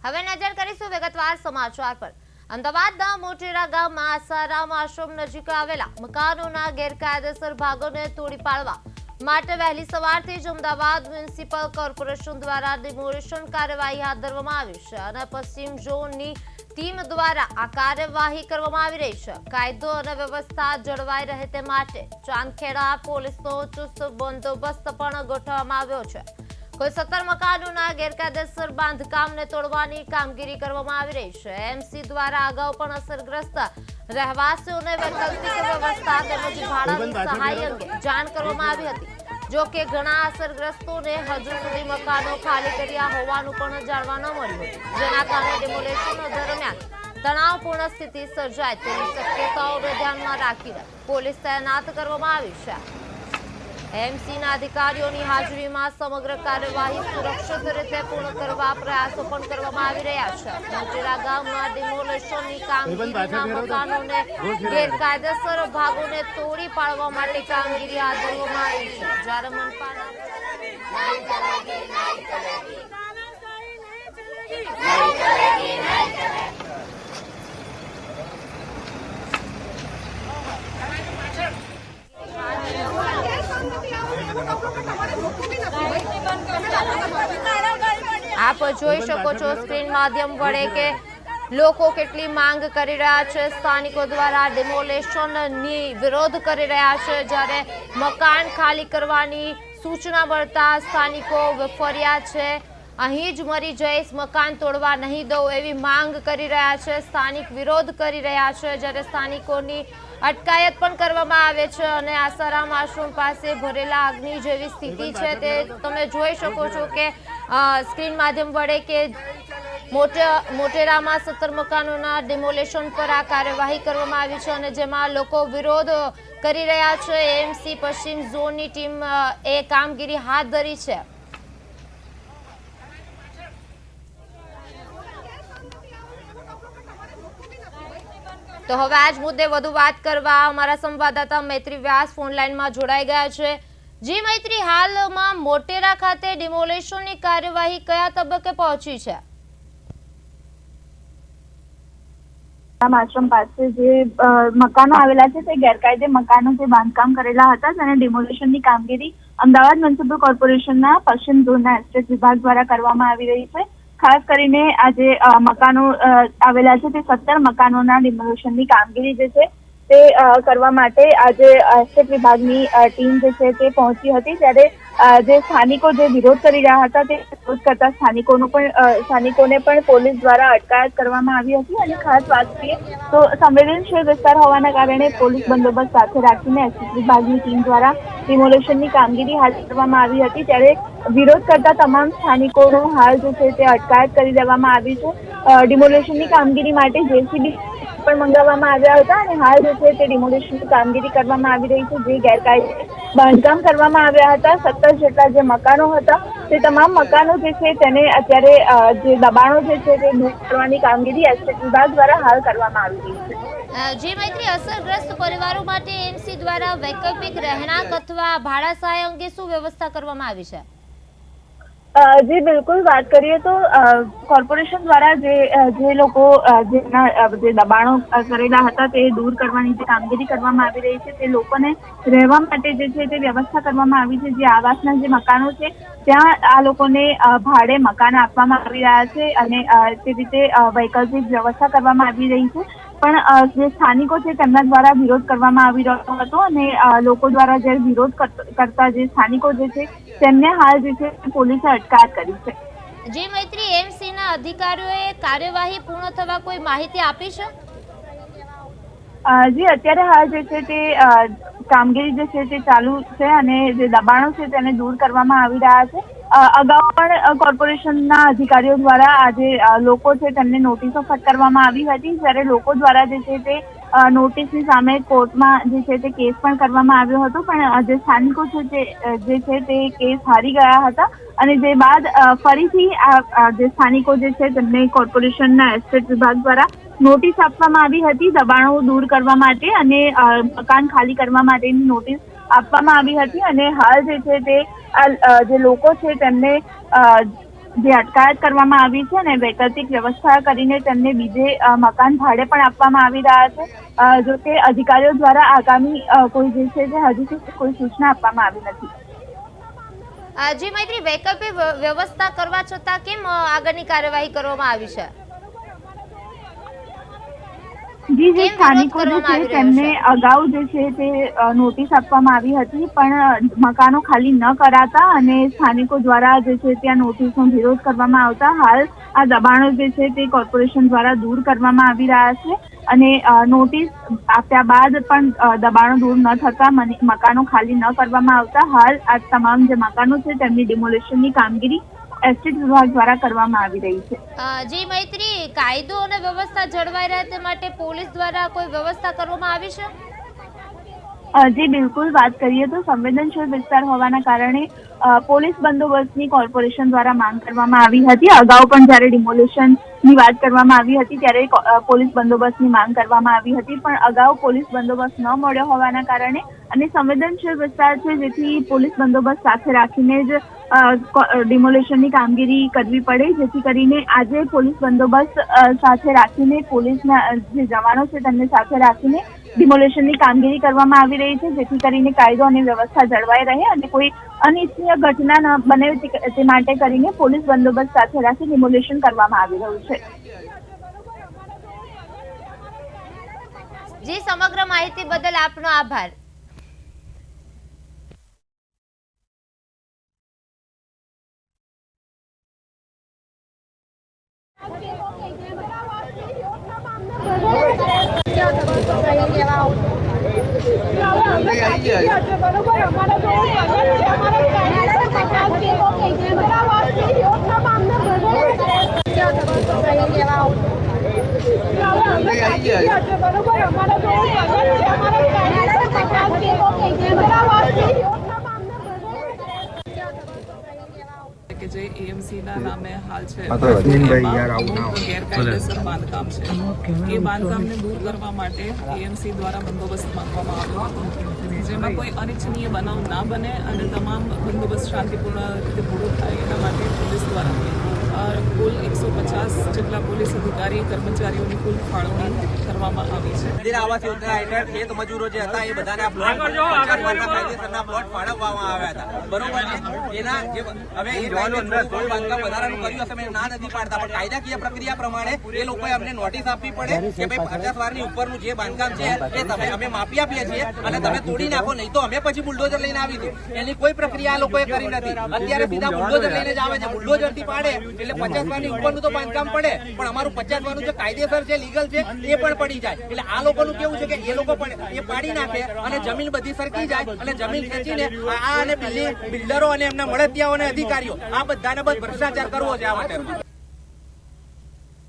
હવે નજર કરીશું વિગતવાર સમાચાર પર। અમદાવાદના મોટેરા ગામમાં આસારામ આશ્રમ નજીક આવેલા મકાનોના ગેરકાયદેસર ભાગોને તોડી પાડવા માટે વહેલી સવારથી જ અમદાવાદ મ્યુનિસિપલ કોર્પોરેશન દ્વારા ડિમોલિશન કાર્યવાહી હાથ ધરવામાં આવી છે અને પશ્ચિમ ઝોનની ટીમ દ્વારા આ કાર્યવાહી કરવામાં આવી રહી છે। કાયદો અને વ્યવસ્થા જળવાઈ રહે તે માટે ચાંદખેડા પોલીસનો ચુસ્ત બંદોબસ્ત પણ ગોઠવવામાં આવ્યો છે। कुल 17 मकानों गैरकायदेसर बांधकाम ने तोड़वानी कामगीरी करवामां आवी रही छे। एमसी द्वारा अगाऊ पण असरग्रस्त રહેવાસીઓને વૈકલ્પિક વ્યવસ્થા તેમજ ભાડાની સહાય અંગે જાણ કરવામાં આવી હતી। જો કે ઘણા અસરગ્રસ્તોને હજુ સુધી મકાનો ખાલી કર્યા હોવાનું પણ જાણવા ન મળ્યું હતું, જેના કારણે ડિમોલેશન દરમિયાન તણાવપૂર્ણ સ્થિતિ સર્જાય તેવી શક્યતાઓને ધ્યાનમાં રાખીને પોલીસ તૈનાત કરવામાં આવી છે। એમસીના અધિકારીઓની હાજરીમાં સમગ્ર કાર્યવાહી સુરક્ષિત રીતે પૂર્ણ કરવા પ્રયાસો પણ કરવામાં આવી રહ્યા છે। મોટેરા ગામમાં ડિમોલેશનની કામગીરીમાં મકાનોને ગેરકાયદેસર ભાગોને તોડી પાડવા માટે કામગીરી હાથ ધરવામાં આવી છે। જ્યારે મનપાના आप જોઈ શકો છો સ્ક્રીન માધ્યમ વડે કે લોકો કેટલી માંગ કરી રહ્યા છે। સ્થાનિકો દ્વારા ડિમોલેશનની વિરોધ કરી રહ્યા છે, જ્યારે મકાન ખાલી કરવાની સૂચના મળતા સ્થાનિકો વિફર્યા છે। અહીં જ મરી જઈશ, મકાન તોડવા નહીં દઉં એવી માંગ કરી રહ્યા છે। સ્થાનિક વિરોધ કરી રહ્યા છે, જ્યારે સ્થાનિકોની અટકાયત પણ કરવામાં આવે છે અને આસારામ આશ્રમ પાસે ભરેલા અગ્નિ જેવી સ્થિતિ છે તે તમે જોઈ શકો છો કે સ્ક્રીન માધ્યમ વડે કે મોટેરામાં 17 મકાનોના ડિમોલેશન પર આ કાર્યવાહી કરવામાં આવી છે અને જેમાં લોકો વિરોધ કરી રહ્યા છે। એમસી પશ્ચિમ ઝોનની ટીમ એ કામગીરી હાથ ધરી છે। તો હવે આજ મુદ્દે વધુ વાત કરવા અમારા સંવાદદાતા મૈત્રી વ્યાસ ફોન લાઈનમાં જોડાઈ ગયા છે। જી મૈત્રી, હાલમાં મોટેરા ખાતે ડિમોલેશનની કાર્યવાહી કયા તબક્કે પહોંચી છે? આશ્રમ પાસે જે મકાનો આવેલા છે તે ગેરકાયદે મકાનો જે બાંધકામ કરેલા હતા અને ડિમોલિશનની કામગીરી અમદાવાદ મ્યુનિસિપલ કોર્પોરેશનના પશ્ચિમ ઝોનના એસ્ટેટ વિભાગ દ્વારા કરવામાં આવી રહી છે। ખાસ કરીને આ જે મકાનો આવેલા છે તે 17 મકાનોના ડિમોલિશનની કામગીરી જે છે તે કરવા માટે આજે એસ્ટેટ વિભાગની ટીમ જે છે તે પહોંચી હતી, ત્યારે જે સ્થાનિકો જે વિરોધ કરી રહ્યા હતા તે વિરોધ કરતા સ્થાનિકોને પણ પોલીસ દ્વારા અટકાયત કરવામાં આવી હતી અને ખાસ વાત કરીએ તો સંવેદનશીલ વિસ્તાર હોવાના કારણે પોલીસ બંદોબસ્ત સાથે રાખીને એસ્ટેટ વિભાગની ટીમ દ્વારા ડિમોલેશનની કામગીરી હાથ ધરવામાં આવી હતી। ત્યારે વિરોધ કરતા તમામ સ્થાનિકોનો હાલ જે છે તે અટકાયત કરી દેવામાં આવી છે। ડિમોલેશનની કામગીરી માટે જેસીબી પણ મંગાવવામાં આવ્યા હતા અને હાલ જે છે તે ડિમોલિશનની કામગીરી કરવામાં આવી રહી છે। જે ગેરકાયદે બાંધકામ કરવામાં આવ્યા હતા 17 જેટલા જે મકાનો હતા તે તમામ મકાનો જે છે તેને અત્યારે જે દબાણો જે છે તે દૂર કરવાની કામગીરી એસ્ટેટ વિભાગ દ્વારા હાલ કરવામાં આવી રહી છે। જી મૈત્રી, અસરગ્રસ્ત પરિવારો માટે એમસી દ્વારા વૈકલ્પિક રહેણાંક અથવા ભાડા સહાય અંગે શું વ્યવસ્થા કરવામાં આવી છે? જી બિલકુલ, વાત કરીએ તો કોર્પોરેશન દ્વારા જે લોકો જે દબાણો કરેલા હતા તે દૂર કરવાની જે કામગીરી કરવામાં આવી રહી છે તે લોકોને રહેવા માટે જે છે તે વ્યવસ્થા કરવામાં આવી છે। જે આવાસના જે મકાનો છે ત્યાં આ લોકોને ભાડે મકાન આપવામાં આવી રહ્યા છે અને તે રીતે વૈકલ્પિક વ્યવસ્થા કરવામાં આવી રહી છે। પણ જે સ્થાનિકો છે તેમના દ્વારા વિરોધ કરવામાં આવી રહ્યો હતો અને લોકો દ્વારા જે વિરોધ કરતા જે સ્થાનિકો જે છે તેમને હાલ જે છે પોલીસે અટકાયત કરી છે। જી મૈત્રી, એમસીના અધિકારીઓએ કાર્યવાહી પૂર્ણ થવા કોઈ માહિતી આપી છે? જી અત્યારે હાલ જે છે તે કામગીરી જે છે તે ચાલુ છે અને જે દબાણો છે તેને દૂર કરવામાં આવી રહ્યા છે। અગાઉ પણ કોર્પોરેશનના અધિકારીઓ દ્વારા આજે લોકો છે તેમને નોટિસો ફટકારવામાં આવી હતી, જ્યારે લોકો દ્વારા જે છે તે નોટિસની સામે કોર્ટમાં જે છે તે કેસ પણ કરવામાં આવ્યો હતો, પણ જે સ્થાનિકો છે જે છે તે કેસ હારી ગયા હતા અને જે બાદ ફરીથી જે સ્થાનિકો જે છે તેમને કોર્પોરેશનના એસ્ટેટ વિભાગ દ્વારા નોટિસ આપવામાં આવી હતી દબાણો દૂર કરવા માટે અને મકાન ખાલી કરવા માટેની નોટિસ આપવામાં આવી હતી અને હાલ જે છે તે જે લોકો છે તેમને જે અટકાયત કરવામાં આવી છે અને વૈકલ્પિક વ્યવસ્થા કરીને તેમને બીજે મકાન ભાડે પણ આપવામાં આવી રહ્યા છે. જો કે અધિકારીઓ દ્વારા આગામી કોઈ જે છે તે હજુ સુધી કોઈ સૂચના આપવામાં આવી નથી. જી મૈત્રી, વૈકલ્પિક વ્યવસ્થા કરવા છતાં કેમ આગળની કાર્યવાહી કરવામાં આવી છે? જી, જે સ્થાનિકો જે છે તેમને અગાઉ જે છે તે નોટિસ આપવામાં આવી હતી, પણ મકાનો ખાલી ન કરાતા અને સ્થાનિકો દ્વારા જે છે ત્યાં નોટિસનો વિરોધ કરવામાં આવતા હાલ આ દબાણો જે છે તે કોર્પોરેશન દ્વારા દૂર કરવામાં આવી રહ્યા છે. અને નોટિસ આપ્યા બાદ પણ દબાણો દૂર ન થતા મકાનો ખાલી ન કરવામાં આવતા હાલ આ તમામ જે મકાનો છે તેમની ડિમોલેશનની કામગીરી એસ્ટેટ વિભાગ દ્વારા કરવામાં આવી રહી છે. જી મૈત્રી, કાયદો અને વ્યવસ્થા જળવાઈ રહે તે માટે પોલીસ દ્વારા કોઈ વ્યવસ્થા કરવામાં આવી છે? જી બિલકુલ, વાત કરીએ તો સંવેદનશીલ વિસ્તાર હોવાના કારણે પોલીસ બંદોબસ્તની કોર્પોરેશન દ્વારા માંગ કરવામાં આવી હતી. અગાઉ પણ જ્યારે ડિમોલેશનની વાત કરવામાં આવી હતી ત્યારે પોલીસ બંદોબસ્તની માંગ કરવામાં આવી હતી, પણ અગાઉ પોલીસ બંદોબસ્ત ન મળ્યો હોવાના કારણે અને સંવેદનશીલ વિસ્તાર છે જેથી પોલીસ બંદોબસ્ત સાથે રાખીને જ ડિમોલેશનની કામગીરી કરવી પડે, જેથી કરીને આજે પોલીસ બંદોબસ્ત સાથે રાખીને પોલીસના જે જવાનો છે તેમને સાથે રાખીને ડિમોલેશનની કામગીરી કરવામાં આવી રહી છે, જેથી કરીને કાયદો અને વ્યવસ્થા જળવાઈ રહે અને કોઈ અનિચ્છનીય ઘટના ન બને તે માટે કરીને પોલીસ બંદોબસ્ત સાથે રાખી ડિમોલેશન કરવામાં આવી રહ્યું છે. જી, સમગ્ર માહિતી બદલ આપનો આભાર. કે જે એએમસીના નામે હાલ છે ગેરકાયદેસર બાંધકામ છે, એ બાંધકામને દૂર કરવા માટે એએમસી દ્વારા બંદોબસ્ત માંગવામાં આવ્યો હતો, જેમાં કોઈ અનિચ્છનીય બનાવ ના બને અને તમામ બંદોબસ્ત શાંતિપૂર્ણ રીતે પૂરો થાય એના માટે પોલીસ દ્વારા કુલ 150 જેટલા પોલીસ અધિકારી કર્મચારીઓની કુલ ફાળવણી કરવામાં આવી છે. ઇન્દિરા આવાસ યોજના હેઠળ ખેત મજૂરો જે હતા એ બધાને આ પ્લોટ 50 કાયદેસરના પ્લોટ ફાળવવામાં આવ્યા હતા, બરોબર છે. એના જે હવે એ બાંધકામ વધારાનું કર્યું હશે ના નથી પાડતા, પણ કાયદાકીય પ્રક્રિયા પ્રમાણે એ લોકોએ અમને નોટિસ આપવી પડે કે ભાઈ 50 વારની ઉપરનું જે બાંધકામ છે એ તમે અમે માપી આપીએ છીએ અને તમે તોડી નાખો, નહીં તો અમે પછી બુલડોઝર લઈને આવીશું. એની કોઈ પ્રક્રિયા આ લોકોએ કરી નથી. અત્યારે સીધા બુલડોઝર લઈને જ આવે છે. બુલડોઝર થી પાડે એટલે 50 વારની ઉપરનું તો બાંધકામ પડે, પણ અમારું 50 વારનું જે કાયદેસર છે, લીગલ છે, એ પણ પડી જાય. એટલે આ લોકોનું કેવું છે કે એ લોકો પણ એ પાડી નાખે અને જમીન બધી સરકી જાય અને જમીન ખેંચીને આ અને બિલ્ડરો અને એમના મળતિયાઓ અને અધિકારીઓ આ બધાને બસ ભ્રષ્ટાચાર કરવો છે આ માટે.